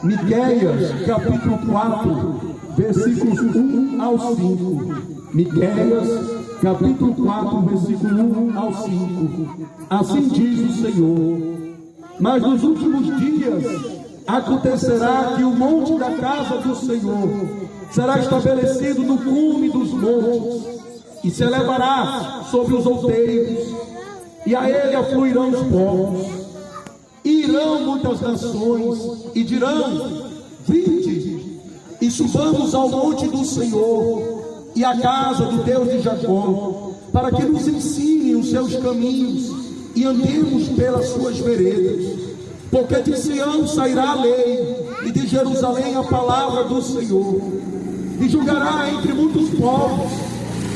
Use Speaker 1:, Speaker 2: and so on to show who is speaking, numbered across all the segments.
Speaker 1: Miqueias, capítulo 4, versículos 1 ao 5. Miqueias, capítulo 4, versículo 1 ao 5. Assim diz o Senhor: mas nos últimos dias acontecerá que o monte da casa do Senhor será estabelecido no cume dos montes, e se elevará sobre os outeiros, e a ele afluirão os povos. E irão muitas nações, e dirão: vinde, e subamos ao monte do Senhor, e à casa do Deus de Jacó, para que nos ensine os seus caminhos, e andemos pelas suas veredas. Porque de Sião sairá a lei, e de Jerusalém a palavra do Senhor. E julgará entre muitos povos,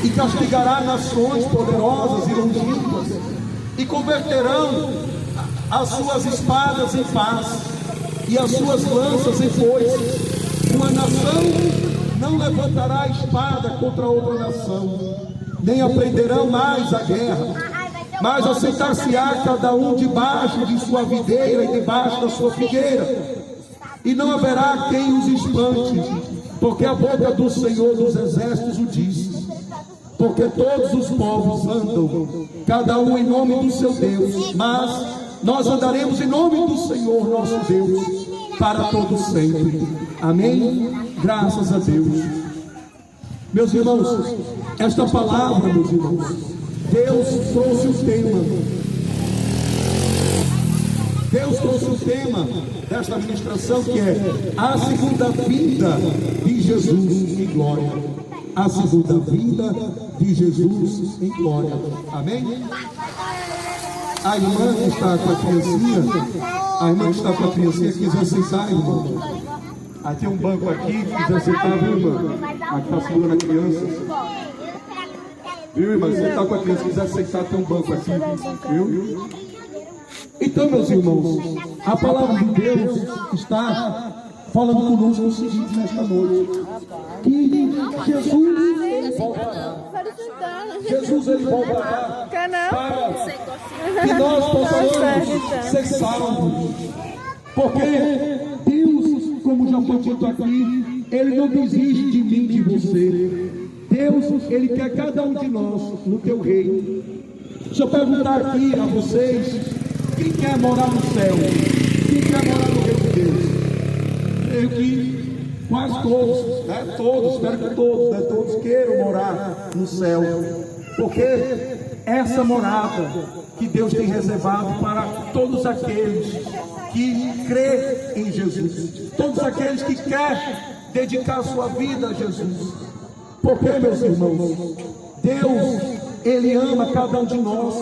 Speaker 1: e castigará nações poderosas e longínquas, e converterão as suas espadas em paz, e as suas lanças em foices. Uma nação não levantará espada contra outra nação, nem aprenderão mais a guerra, mas assentar-se-á cada um debaixo de sua videira e debaixo da sua figueira, e não haverá quem os espante, porque a boca do Senhor dos exércitos o disse. Porque todos os povos andam, cada um em nome do seu Deus, mas nós andaremos em nome do Senhor nosso Deus, para todo sempre. Amém? Graças a Deus. Meus irmãos, esta palavra, meus irmãos, Deus trouxe o tema. Deus trouxe o tema desta ministração, que é a segunda vinda de Jesus em glória. A segunda vinda de Jesus em glória. Amém? A irmã que está com a criancinha, quiser sentar, irmã. Aí tem um banco aqui, quiser sentar, viu, irmã? Aqui está segurando a criança. Viu, irmã? Se você está com a criança, quiser sentar, tem um banco aqui, viu? Então, meus irmãos, a palavra de Deus está falando conosco o seguinte nesta noite: que Jesus ele voltará para que nós possamos ser salvos. Porque Deus, como já foi dito aqui, Ele não desiste de mim, de você. Deus, Ele quer cada um de nós no teu reino. Deixa eu perguntar aqui a vocês: quem quer morar no céu? Quem quer morar no reino de Deus? Creio que quase todos, né? Todos, espero que todos, né? Todos queiram morar no céu. Porque essa morada que Deus tem reservado para todos aqueles que crê em Jesus, todos aqueles que querem dedicar sua vida a Jesus. Porque, meus irmãos, Deus, Ele ama cada um de nós.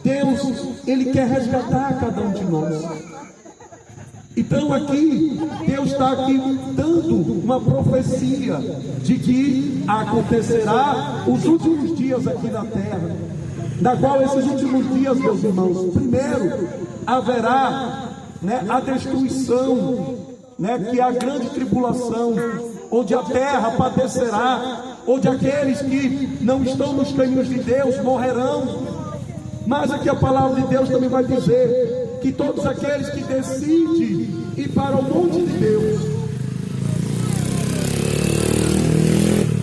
Speaker 1: Deus, Ele quer resgatar cada um de nós. Então aqui, Deus está aqui dando uma profecia de que acontecerá os últimos dias aqui na terra, na qual esses últimos dias, meus irmãos, primeiro haverá, né, a destruição, né, que é a grande tribulação, onde a terra padecerá, onde aqueles que não estão nos caminhos de Deus morrerão. Mas aqui a palavra de Deus também vai dizer que todos aqueles que decidem ir para o monte de Deus,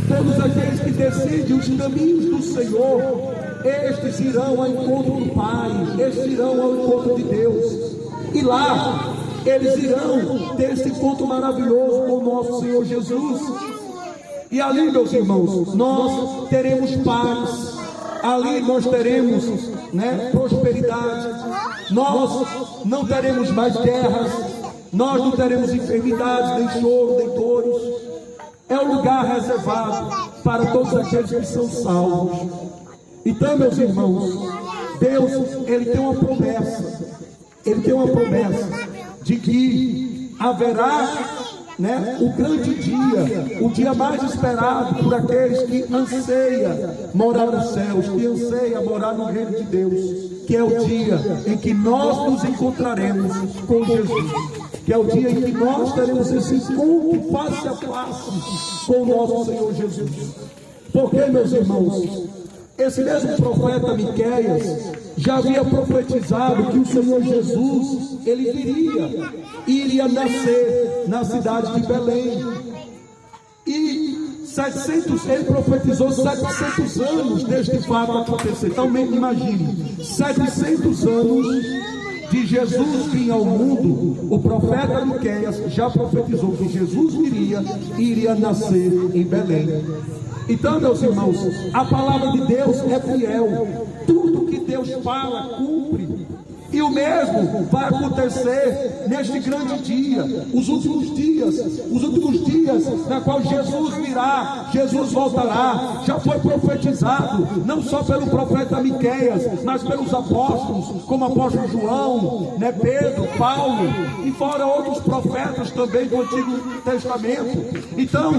Speaker 1: todos aqueles que decidem os caminhos do Senhor, estes irão ao encontro do Pai, estes irão ao encontro de Deus, e lá eles irão ter esse encontro maravilhoso com o nosso Senhor Jesus. E ali, meus irmãos, nós teremos paz. Ali nós teremos, né, prosperidade. Nós não teremos mais guerras. Nós não teremos enfermidades, nem choro, nem dores. É um lugar reservado para todos aqueles que são salvos. Então, meus irmãos, Deus, Ele tem uma promessa. Ele tem uma promessa de que haverá, né, o grande dia, o dia mais esperado por aqueles que anseiam morar nos céus, que anseiam morar no reino de Deus, que é o dia em que nós nos encontraremos com Jesus, que é o dia em que nós teremos esse encontro face a face com o nosso Senhor Jesus. Porque, meus irmãos, Esse mesmo profeta Miqueias já havia profetizado que o Senhor Jesus, ele viria e iria nascer na cidade de Belém. E ele profetizou 700 anos deste fato acontecer. Então imagine, 700 anos de Jesus vir ao mundo. O profeta Miqueias já profetizou que Jesus viria e iria nascer em Belém. Então, meus irmãos, a palavra de Deus é fiel. Tudo que Deus fala, cumpre. E o mesmo vai acontecer neste grande dia, os últimos dias na qual Jesus virá, Jesus voltará. Já foi profetizado, não só pelo profeta Miqueias, mas pelos apóstolos, como o apóstolo João, Pedro, Paulo, e fora outros profetas também do Antigo Testamento. Então,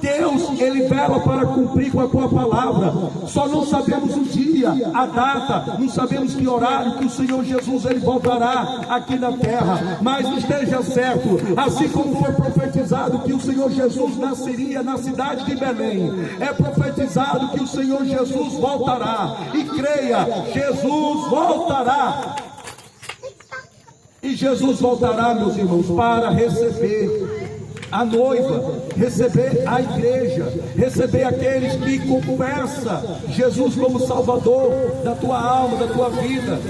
Speaker 1: Deus, ele vela para cumprir com a tua palavra. Só não sabemos o dia, a data, não sabemos que horário que o Senhor Jesus ele voltará aqui na terra, mas esteja certo, assim como foi profetizado que o Senhor Jesus nasceria na cidade de Belém, é profetizado que o Senhor Jesus voltará. E creia, Jesus voltará. E Jesus voltará, meus irmãos, para receber a noiva, receber a igreja, receber aqueles que confessam Jesus como Salvador da tua alma, da tua vida,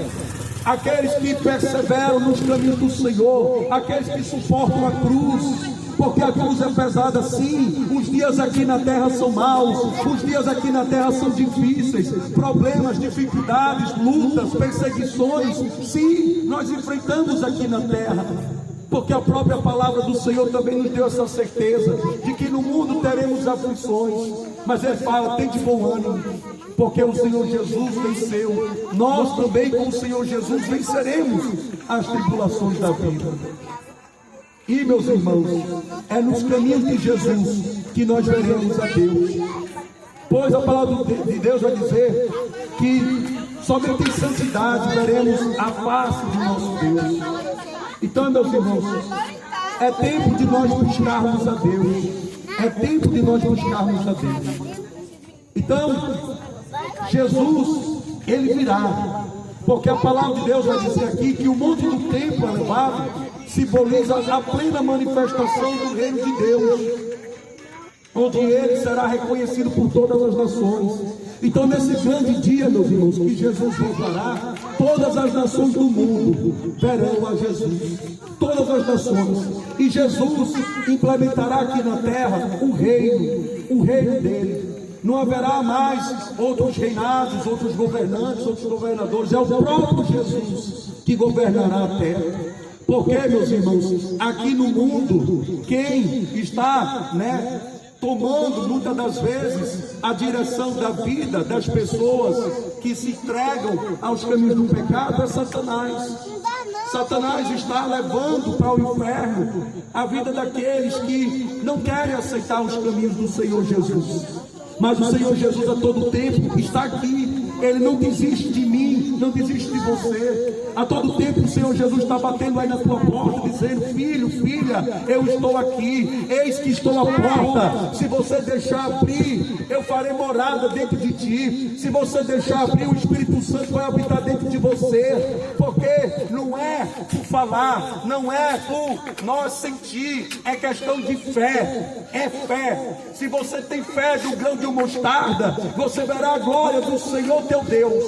Speaker 1: aqueles que perseveram nos caminhos do Senhor, aqueles que suportam a cruz, porque a cruz é pesada sim. Os dias aqui na terra são maus, os dias aqui na terra são difíceis, problemas, dificuldades, lutas, perseguições, sim, nós enfrentamos aqui na terra, porque a própria palavra do Senhor também nos deu essa certeza, de que no mundo teremos aflições, mas ele fala, tem de bom ânimo, porque o Senhor Jesus venceu. Nós também com o Senhor Jesus venceremos as tribulações da vida. E meus irmãos, é nos caminhos de Jesus que nós veremos a Deus, pois a palavra de Deus vai dizer que somente em santidade veremos a face do nosso Deus. Então, meus irmãos, é tempo de nós buscarmos a Deus, é tempo de nós buscarmos a Deus. Então, Jesus, ele virá, porque a palavra de Deus vai dizer aqui que o monte do templo elevado simboliza a plena manifestação do reino de Deus, onde ele será reconhecido por todas as nações. Então, nesse grande dia, meus irmãos, que Jesus voltará, todas as nações do mundo verão a Jesus, todas as nações, e Jesus implementará aqui na terra o reino dele. Não haverá mais outros reinados, outros governantes, outros governadores. É o próprio Jesus que governará a terra. Porque, meus irmãos, aqui no mundo, quem está, tomando muitas das vezes a direção da vida das pessoas que se entregam aos caminhos do pecado é Satanás. Satanás está levando para o inferno a vida daqueles que não querem aceitar os caminhos do Senhor Jesus. Mas o Senhor Jesus a todo tempo está aqui. Ele não desiste de mim, não desiste de você. A todo tempo o Senhor Jesus está batendo aí na tua porta, dizendo: filho, filha, eu estou aqui, eis que estou à porta. Se você deixar abrir, eu farei morada dentro de ti. Se você deixar abrir, o Espírito Santo vai habitar dentro de você. Porque não é por falar, não é por nós sentir, é questão de fé, é fé. Se você tem fé do grão de mostarda, você verá a glória do Senhor teu Deus.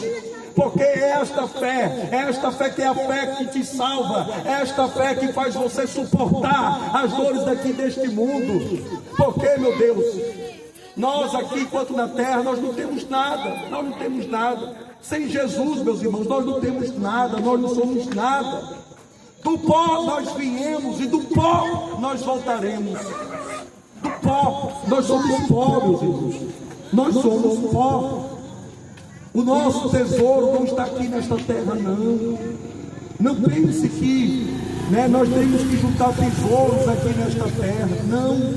Speaker 1: Porque é esta fé que é a fé que te salva, é esta fé que faz você suportar as dores daqui deste mundo. Porque, meu Deus, nós aqui, enquanto na terra, nós não temos nada. Sem Jesus, meus irmãos, nós não temos nada, nós não somos nada. Do pó nós viemos e do pó nós voltaremos. Do pó, nós somos pó, meus irmãos. Nós somos pó. O nosso tesouro não está aqui nesta terra, não. Não pense que nós temos que juntar tesouros aqui nesta terra. Não.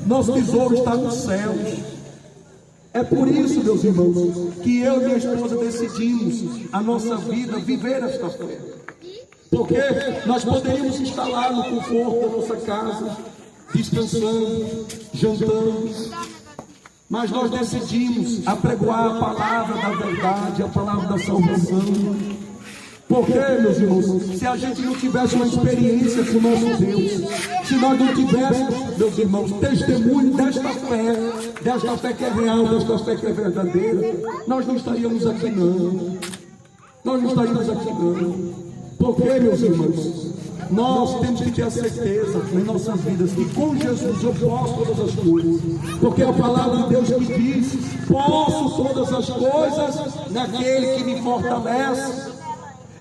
Speaker 1: Nosso tesouro está nos céus. É por isso, meus irmãos, que eu e minha esposa decidimos a nossa vida, viver esta fé. Porque nós poderíamos estar lá no conforto da nossa casa, descansando, jantando. Mas nós decidimos apregoar a palavra da verdade, a palavra da salvação. Porque, meus irmãos, se a gente não tivesse uma experiência com o nosso Deus, se nós não tivéssemos, meus irmãos, testemunho desta fé que é real, desta fé que é verdadeira, nós não estaríamos aqui não. Nós não estaríamos aqui não. Porque, meus irmãos, nós temos que ter a certeza em nossas vidas que com Jesus eu posso todas as coisas. Porque a palavra de Deus que diz: posso todas as coisas naquele que me fortalece.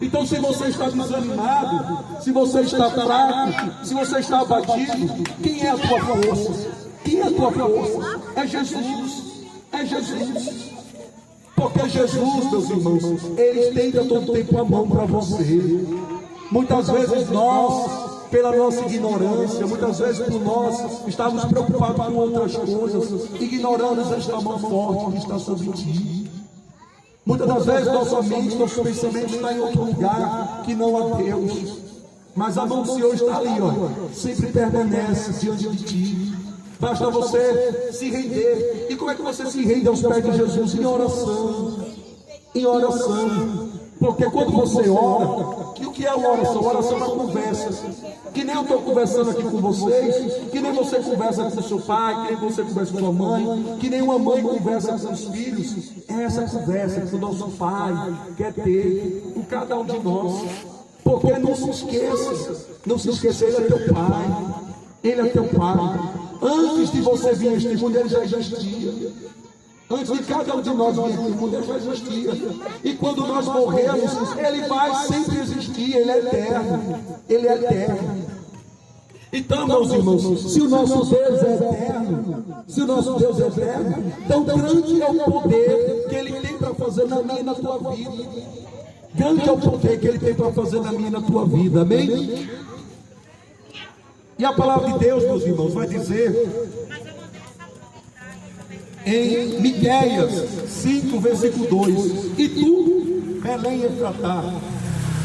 Speaker 1: Então, se você está desanimado, se você está fraco, se você está abatido, quem é a tua força? Quem é a tua força? É Jesus. É Jesus. Porque Jesus, meus irmãos, Ele estende a todo tempo a mão para você. Muitas vezes nós, pela nossa ignorância, muitas vezes por nós estarmos preocupados com outras coisas, ignoramos esta mão forte que está sobre ti. Muitas das vezes nossa mente, nosso pensamento está em outro lugar que não a Deus. Mas a mão do Senhor está ali, ó, sempre permanece diante de ti. Basta você se render. E como é que você se rende aos pés de Jesus? Em oração. Em oração. Porque quando você ora, e o que é uma oração? Oração é uma conversa. Que nem eu estou conversando aqui com vocês, que nem você conversa com seu pai, que nem você conversa com sua mãe, que nem uma mãe conversa com seus filhos. É essa conversa que o nosso Pai quer ter com cada um de nós. Porque não se esqueça, Ele é teu Pai. Ele é teu Pai. Antes de você vir a este mundo, Ele já existia. Antes de cada um de nós vir aqui, o mundo Ele já existia. E quando nós morremos, Ele vai sempre existir. Ele é eterno. Ele é eterno. Então, meus irmãos, se o nosso Deus é eterno, se o nosso Deus é eterno, tão grande é o poder que Ele tem para fazer na minha e na tua vida. Grande é o poder que Ele tem para fazer na minha e na tua vida. Amém? E a palavra de Deus, meus irmãos, vai dizer em Miqueias 5, versículo 2: e tu, Belém Efratá,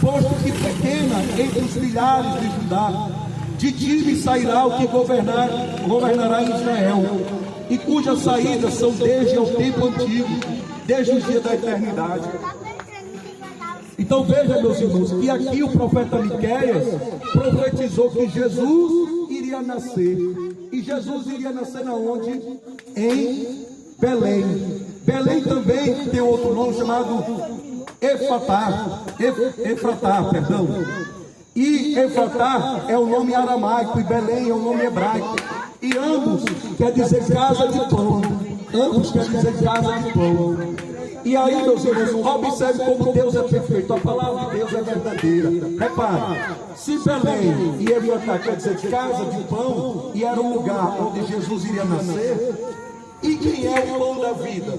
Speaker 1: posto que pequena entre os milhares de Judá, de ti me sairá o que governará em Israel, e cujas saídas são desde o tempo antigo, desde o dia da eternidade. Então veja, meus irmãos, que aqui o profeta Miqueias profetizou que Jesus iria nascer. E Jesus iria nascer na onde? Em Belém. Belém também tem outro nome chamado Efratá, perdão. E Efratá é o nome aramaico e Belém é o nome hebraico. E ambos quer dizer casa de pão. Ambos quer dizer casa de pão. E aí, meus irmãos, observe como Deus é perfeito. A palavra de Deus é verdadeira. Repare, se Belém e Efratá quer dizer casa de pão, e era um lugar onde Jesus iria nascer, e quem é o pão da vida?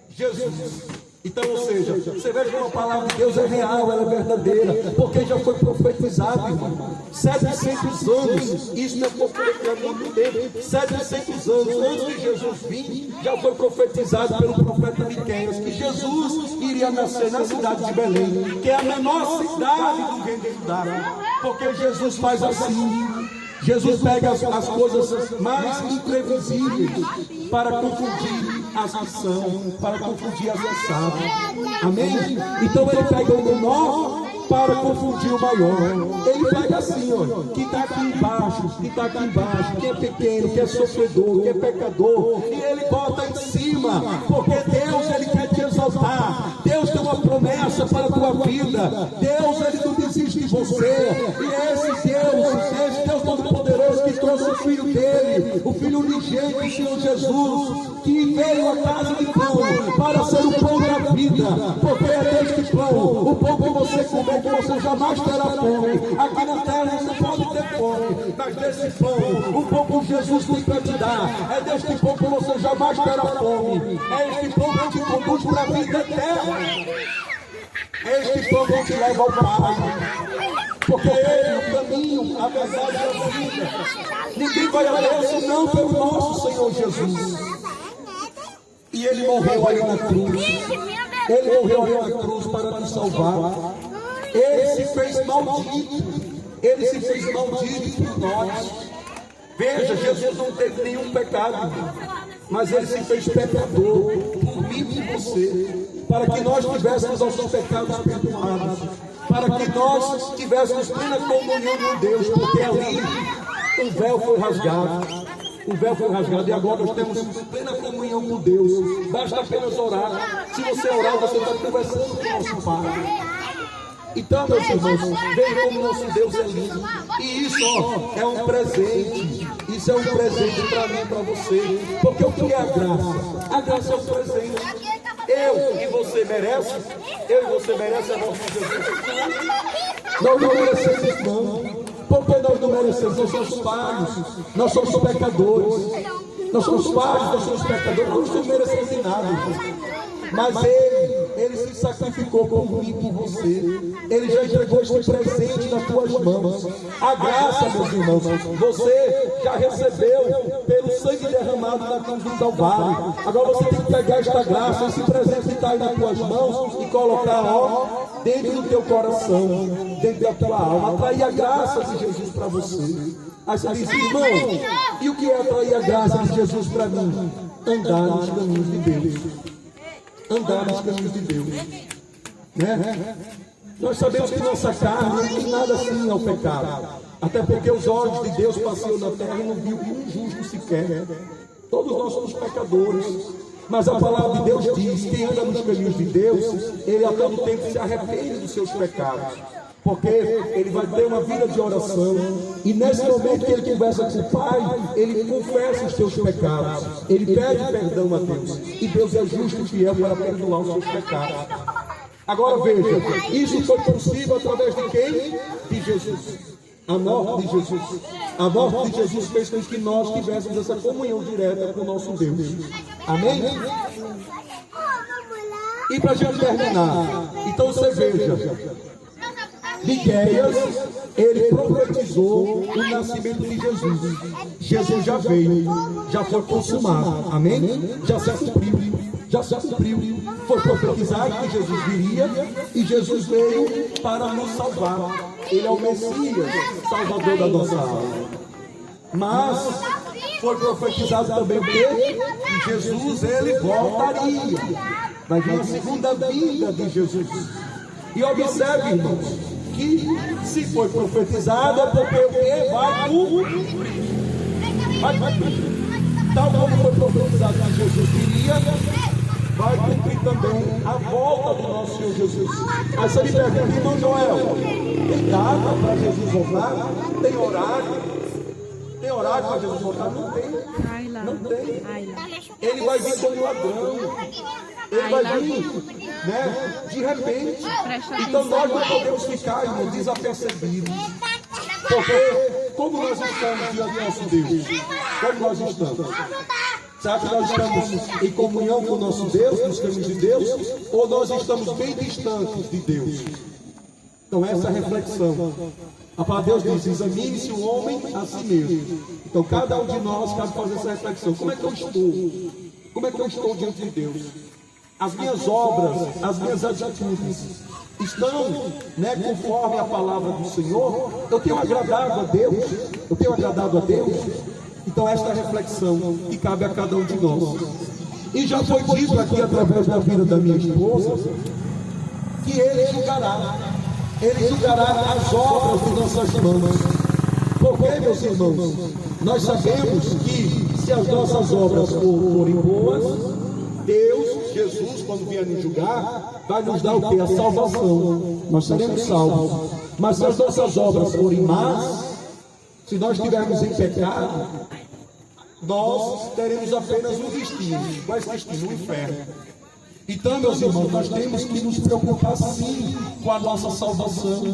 Speaker 1: Jesus. Então, ou seja, você vê que a palavra de Deus é real, ela é verdadeira, porque já foi profetizado, irmão. 700 anos, isso não é muito tempo, 700 anos antes de Jesus vir, já foi profetizado pelo profeta Miqueias que Jesus iria nascer na cidade de Belém, que é a menor cidade do reino de Judá, porque Jesus faz assim. Jesus pega as coisas mais imprevisíveis para confundir as que são, para confundir as que sabem. Amém? Então Ele pega o menor para confundir o maior. Ele pega assim, ó, que está aqui embaixo, que é pequeno, que é sofredor, que é pecador, e Ele bota em cima, porque Deus, Ele quer te exaltar. Deus tem uma promessa para a tua vida. Deus, Ele não desiste de você. E esse Deus Todo-Poderoso que trouxe o Filho dele, o Filho unigênito, o Senhor Jesus, que veio à casa de pão para ser o pão da vida, porque é deste pão, o pão que você comer, que você jamais terá fome. Aqui na terra você pode ter fome, mas desse pão, o pão que Jesus tem para te dar, é deste pão que você jamais terá fome. É este pão que te conduz para a vida eterna. É este pão que te leva ao Pai. Porque Ele é o caminho, a verdade e a vida. Ninguém vai a Deus senão pelo nosso Senhor Jesus. E Ele morreu ali na cruz. Ele morreu ali na cruz para nos salvar. Ele se fez maldito. Ele se fez maldito por nós. Veja, Jesus não teve nenhum pecado. mas Ele se fez pecador por mim e por você, para que nós tivéssemos nossos pecados perdoados, para que nós tivéssemos plena comunhão com Deus, porque ali o véu foi rasgado. O véu foi rasgado e agora nós temos plena comunhão com Deus. Basta apenas orar. Se você orar, você está conversando com o nosso Pai. Então, meus irmãos, vejam como nosso Deus é lindo. E isso, ó, é um presente. Isso é um presente para mim e para você. Porque o que é a graça? A graça é um presente. Eu e você merece a morte de Jesus. Nós não merecemos, não. Porque nós não merecemos, nós somos falhos, nós somos pecadores. Nós somos falhos, nós somos pecadores, nós não merecemos de nada. Mas Ele se sacrificou por mim e por você. Ele já entregou este presente nas tuas mãos. A graça, meus irmãos, você já recebeu pelo sangue derramado na cruz do Calvário. Agora você tem que pegar esta graça, esse presente que está aí nas tuas mãos e colocar, ó, dentro do teu coração, dentro da tua alma. Atrair a graça de Jesus para você. Aí você diz, irmão, e o que é atrair a graça de Jesus para mim? Andar nos caminhos de Deus. Andar nos caminhos de Deus, né? Nós sabemos que nossa carne não tem nada assim ao pecado, até porque os olhos de Deus passeiam na terra e não viu um justo sequer. Todos nós somos pecadores, mas a palavra de Deus diz: quem anda nos caminhos de Deus, ele a todo tempo se arrepende dos seus pecados, porque ele vai ter uma vida de oração, e nesse momento que ele conversa com o Pai, ele confessa os seus pecados, ele pede perdão a Deus, e Deus é justo e fiel para perdoar os seus pecados. Agora veja, isso foi possível através de quem? De Jesus. A morte de Jesus. A morte de Jesus fez com que nós tivéssemos essa comunhão direta com o nosso Deus. Amém? E para a gente terminar, então você veja, Miqueias, ele profetizou o nascimento de Jesus. Jesus já veio, já foi consumado, amém? Já se cumpriu, já se cumpriu. Foi profetizado que Jesus viria e Jesus veio para nos salvar. Ele é o Messias, Salvador da nossa alma. Mas foi profetizado também que Jesus, ele voltaria. Vai vir a segunda vinda de Jesus. E observe, irmãos, que se foi profetizado é porque o que vai cumprir. Vai cumprir. Tal como foi profetizado que Jesus viria, vai cumprir também a volta do nosso Senhor Jesus. Aí você me pergunta, irmão Joel, tem data para Jesus voltar? Tem horário? Tem horário para Jesus voltar? Não tem. Não tem. Ele vai vir como ladrão. Ele vai vir, né, de repente. Então nós não podemos ficar, irmão, desapercebidos. Porque como nós estamos diante do nosso Deus? Como nós estamos? Será que nós estamos em comunhão com o nosso Deus, nos caminhos de Deus? Ou nós estamos bem distantes de Deus? Então essa é a reflexão. A palavra de Deus diz: examine-se o homem a si mesmo. Então cada um de nós cabe fazer essa reflexão. Como é que eu estou? Como é que eu estou diante de Deus? As minhas obras, as minhas atitudes estão, né, conforme a palavra do Senhor? Eu tenho agradado a Deus? Eu tenho agradado a Deus? Então esta é a reflexão que cabe a cada um de nós. E já foi dito aqui através da vida da minha esposa que Ele julgará as obras de nossas mãos. Porque, meus irmãos, nós sabemos que se as nossas obras forem boas, Deus, Jesus, quando vier nos julgar, vai nos dar o que? A salvação. Nós seremos salvos. Mas se as nossas obras forem más, se nós estivermos em pecado, nós teremos apenas um destino. Qual é esse destino? O inferno. Então, meus irmãos, nós temos que nos preocupar sim com a nossa salvação.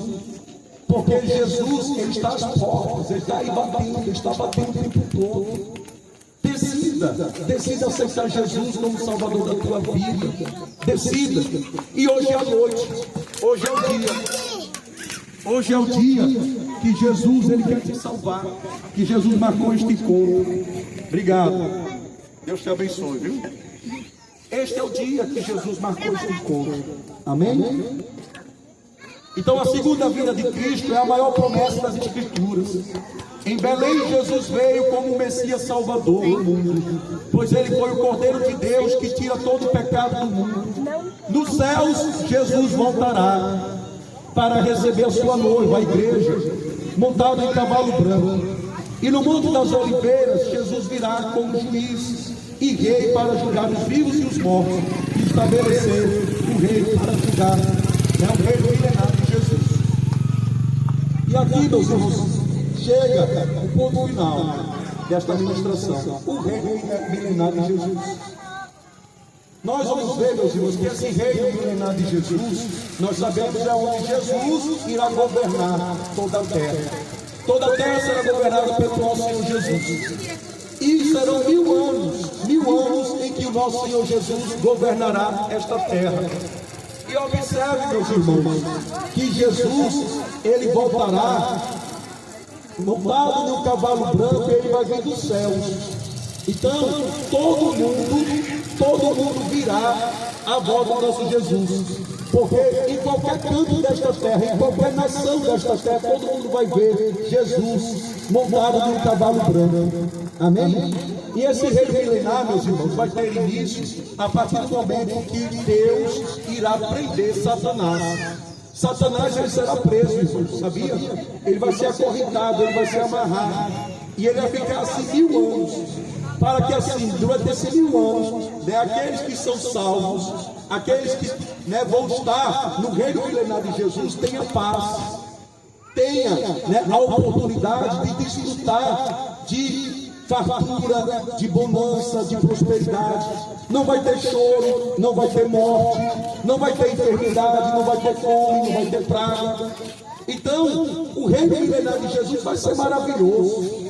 Speaker 1: Porque Jesus, Ele está às portas, Ele está aí batendo, Ele está batendo o tempo todo. Decida aceitar Jesus como Salvador da tua vida. Decida. E hoje é a noite, hoje é o dia. Hoje é o dia que Jesus, Ele quer te salvar. Que Jesus marcou este encontro. Obrigado. Deus te abençoe, viu? Este é o dia que Jesus marcou este encontro. Amém? Então a segunda vinda de Cristo é a maior promessa das Escrituras. Em Belém, Jesus veio como o Messias Salvador do mundo, pois ele foi o Cordeiro de Deus que tira todo o pecado do mundo. Nos céus, Jesus voltará para receber a sua noiva, a igreja, montado em cavalo branco. E no Monte das Oliveiras, Jesus virá como juiz e rei para julgar os vivos e os mortos, e estabelecer o rei para julgar, o rei milenar de Jesus. E aqui, meus irmãos, chega o ponto final desta ministração, o rei milenar de Jesus. Nós vamos ver, meus irmãos, que esse reino milenar de Jesus, nós sabemos é onde Jesus irá governar toda a terra. Toda a terra será governada pelo nosso Senhor Jesus. E serão 1000 anos em que o nosso Senhor Jesus governará esta terra. E observe, meus irmãos, que Jesus, ele voltará montado num cavalo branco, e ele vai vir dos céus. Então, todo mundo virá à volta do nosso Jesus. Porque em qualquer canto desta terra, em qualquer nação desta terra, todo mundo vai ver Jesus montado num cavalo branco. Amém? E esse reino milenar, meus irmãos, vai ter início a partir do momento que Deus irá prender Satanás. Satanás, ele será preso, irmãos, sabia? Ele vai ser acorrentado, ele vai ser amarrado, e ele vai ficar assim 1000 anos, para que assim, durante esses 1000 anos, aqueles que são salvos, aqueles que vão estar no reino milenar de Jesus, tenha paz, tenha a oportunidade de desfrutar de fartura, de bonança, de prosperidade. Não vai ter choro, não vai ter morte, não vai ter enfermidade, não vai ter fome, não vai ter praga. Então, o reino milenar de Jesus vai ser maravilhoso.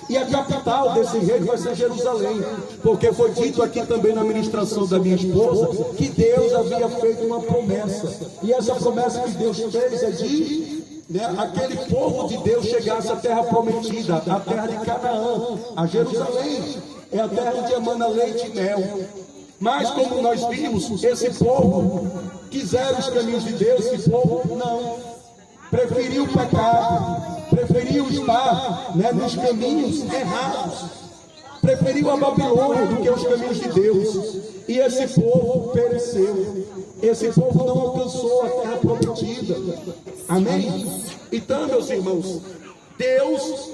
Speaker 1: E a capital desse reino vai ser Jerusalém, porque foi dito aqui também na ministração da minha esposa que Deus havia feito uma promessa, e essa promessa que Deus fez é de aquele povo de Deus chegasse à terra prometida, a terra de Canaã, a Jerusalém, é a terra onde emana leite e mel. Mas como nós vimos, esse povo quiseram os caminhos de Deus, esse povo não, preferiu o pecado, preferiu estar nos caminhos errados, preferiu a Babilônia do que os caminhos de Deus, e esse povo pereceu, esse povo não alcançou a terra prometida. Amém? Então, meus irmãos, Deus,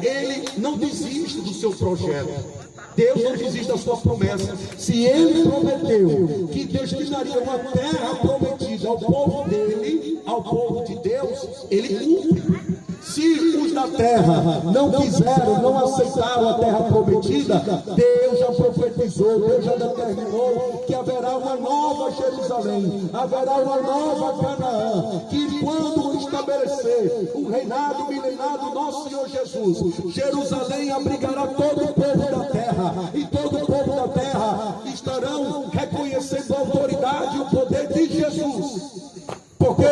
Speaker 1: ele não desiste do seu projeto. Deus não desiste da sua promessa. Se ele prometeu que destinaria uma terra prometida ao povo dele, ao povo de Deus, ele cumpre. Se os da terra não quiseram, não aceitaram a terra prometida, Deus já profetizou, Deus já determinou que haverá uma nova Jerusalém, haverá uma nova Canaã, que quando estabelecer o reinado milenar do nosso Senhor Jesus, Jerusalém abrigará todo o povo da terra, e todo o povo da terra estarão reconhecendo a autoridade e o poder de Jesus. Porque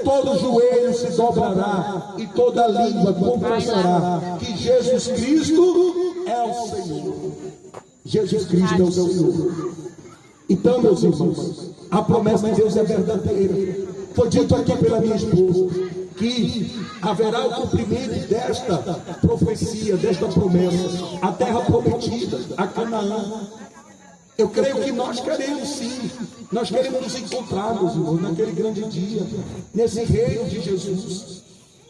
Speaker 1: todo joelho se dobrará e toda língua confessará que Jesus Cristo é o Senhor. Jesus Cristo é o Senhor. Então, meus irmãos, a promessa de Deus é verdadeira. Foi dito aqui pela minha esposa que haverá o cumprimento desta profecia, desta promessa, a terra prometida, a Canaã. Eu creio que nós queremos sim, nós queremos nos encontrar, meus irmãos, naquele grande dia, nesse reino de Jesus,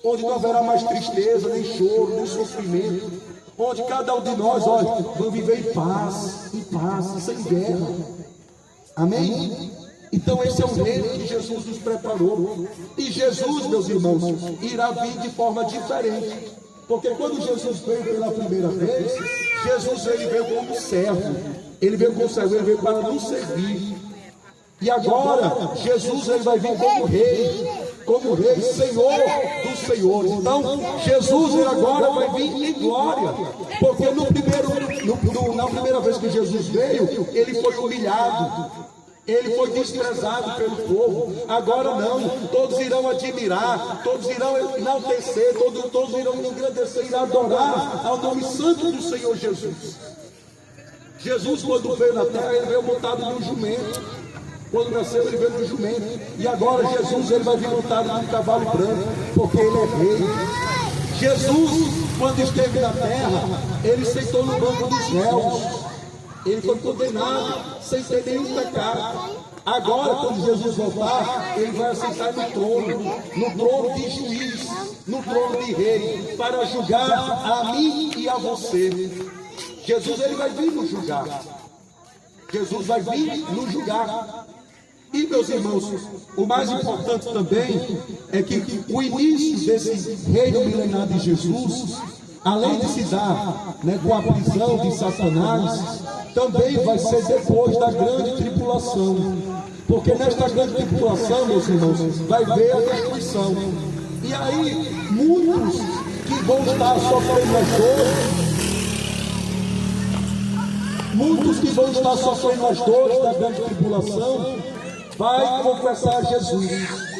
Speaker 1: onde não haverá mais tristeza, nem choro, nem sofrimento, onde cada um de nós, olha, vai viver em paz, sem guerra. Amém? Então esse é o reino que Jesus nos preparou. E Jesus, meus irmãos, irá vir de forma diferente. Porque quando Jesus veio pela primeira vez, Jesus veio como servo. Ele veio como servo, ele veio para nos servir. E agora, Jesus ele vai vir como rei, Senhor dos senhores. Então, Jesus ele agora vai vir em glória. Porque na primeira vez que Jesus veio, ele foi humilhado. Ele foi desprezado pelo povo. Agora não, todos irão admirar, todos irão enaltecer, todos irão engrandecer e adorar ao nome santo do Senhor Jesus. Jesus, quando veio na terra, ele veio montado num jumento. Quando nasceu, ele veio no jumento. E agora Jesus, ele vai vir montado num cavalo branco, porque ele é rei. Jesus, quando esteve na terra, ele sentou no banco dos réus. Ele foi condenado sem ter nenhum pecado. Agora, quando Jesus voltar, ele vai assentar no trono de juiz, no trono de rei, para julgar a mim e a você. Jesus, ele vai vir nos julgar. Jesus vai vir nos julgar. E, meus irmãos, o mais importante também é que o início desse reino milenar de Jesus, além de se dar, né, com a prisão de Satanás, também vai ser depois da grande tribulação. Porque nesta grande tribulação, meus irmãos, vai ver a destruição. E aí, muitos que vão estar sofrendo as dores, da grande tribulação, vai confessar a Jesus.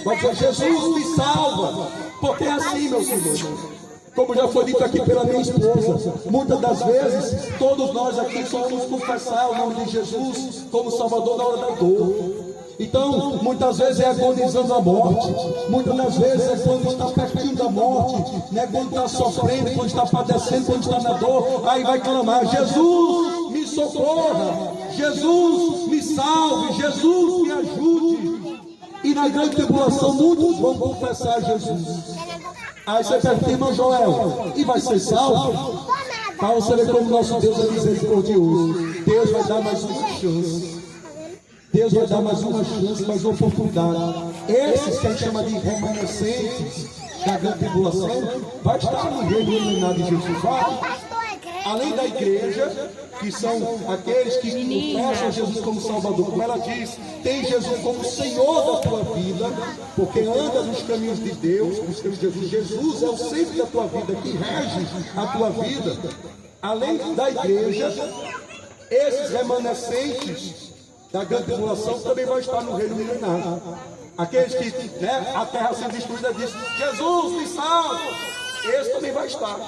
Speaker 1: Vai dizer: Jesus, me salva. Porque é assim, meus irmãos. Como já foi dito aqui pela minha esposa, muitas das vezes, todos nós aqui só vamos confessar o nome de Jesus como Salvador na hora da dor. Então, muitas vezes é agonizando a morte, muitas das vezes é quando está pertinho da morte, né? Quando está sofrendo, quando está padecendo, quando está na dor, aí vai clamar: Jesus, me socorra, Jesus, me salve, Jesus, me ajude. E na grande tribulação, muitos vão confessar Jesus. Aí você pergunta: irmão Joel, e vai ser salvo? Para você ver como nosso Deus é misericordioso. Deus vai dar mais uma chance. Deus vai dar mais uma chance, mais uma oportunidade. Esses que a gente chama de remanescentes da grande tribulação, vai estar no reino iluminado de Jesus. Além da igreja, que são aqueles que confessam Jesus como Salvador, como ela diz, tem Jesus como Senhor da tua vida, porque anda nos caminhos de Deus, nos caminhos de Jesus. Jesus é o centro da tua vida, que rege a tua vida. Além da igreja, esses remanescentes da grande tribulação também vai estar no reino milenar. Aqueles que, né, a terra sendo destruída, diz: Jesus, me salva. Esse também vai estar.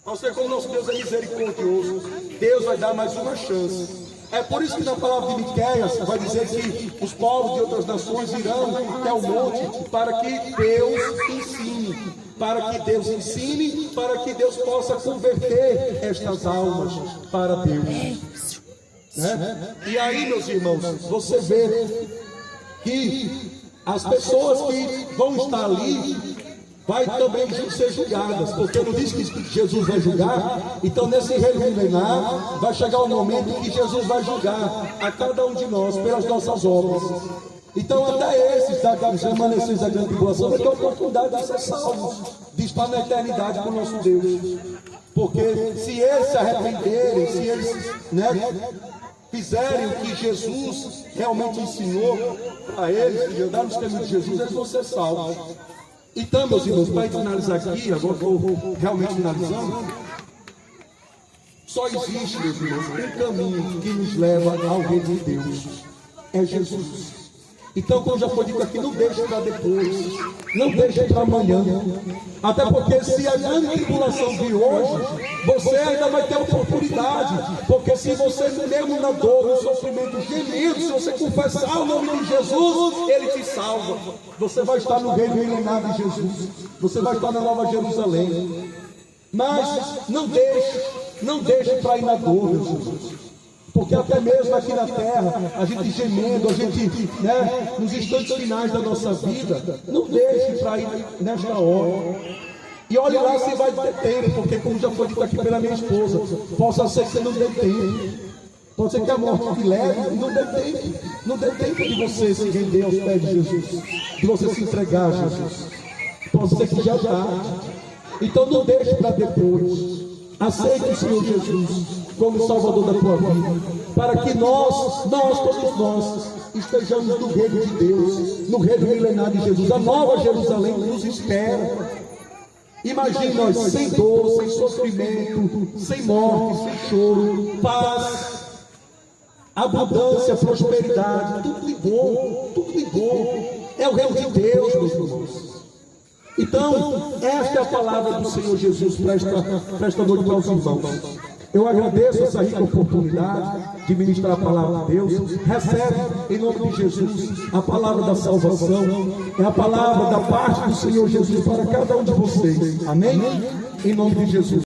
Speaker 1: Ou seja, como nosso Deus é misericordioso, Deus vai dar mais uma chance. É por isso que na palavra de Miqueias vai dizer que os povos de outras nações irão até o monte para que Deus ensine. Para que Deus ensine, para que Deus possa converter estas almas para Deus. Né? E aí, meus irmãos, você vê que as pessoas que vão estar ali vai também ser julgadas, porque não diz que Jesus vai julgar. Então nesse reino milenar vai chegar o momento em que Jesus vai julgar a cada um de nós pelas nossas obras. Então até esses remanescentes da grande tribulação vai ter a oportunidade de ser salvos, de estar na eternidade com o nosso Deus. Porque se eles se arrependerem, se eles, né, fizerem o que Jesus realmente ensinou a eles, e andar nos caminhos de Jesus, eles vão ser salvos. Então, meus irmãos, para finalizar aqui, agora estou realmente finalizando, só existe, meus irmãos, um caminho que nos leva ao reino de Deus: é Jesus. Então, como já foi dito aqui, não deixe para depois, não deixe para amanhã. Até porque se a grande tribulação vir hoje, você ainda vai ter oportunidade. Porque se você mesmo na dor, no sofrimento, gemendo, se você confessar o nome de Jesus, Ele te salva. Você vai estar no reino milenar de Jesus. Você vai estar na Nova Jerusalém. Mas não deixe para ir na dor, meus irmãos. Porque até mesmo aqui na terra, a gente gemendo, a gente, né, nos instantes finais da nossa vida, não deixe para ir nesta hora. E olhe lá se vai ter tempo, porque como já foi dito aqui pela minha esposa, possa ser que você não dê tempo. Pode ser que a morte te leve e não dê tempo. Não dê tempo de você se render aos pés de Jesus, de você se entregar a Jesus. Pode ser que já tarde. Então não deixe para depois. Aceite o Senhor Jesus como Salvador da tua vida, para que todos nós, estejamos no reino de Deus, no reino milenar de Jesus. A Nova Jerusalém nos espera. Imagine nós sem dor, sem sofrimento, sem morte, sem choro, paz, abundância, prosperidade, tudo de bom, tudo de bom. É o reino de Deus, meus irmãos. Então, esta é a palavra do Senhor Jesus para esta noite para os irmãos. Eu agradeço essa rica oportunidade de ministrar a palavra de Deus. Recebe em nome de Jesus a palavra da salvação, é a palavra da parte do Senhor Jesus para cada um de vocês. Amém? Em nome de Jesus.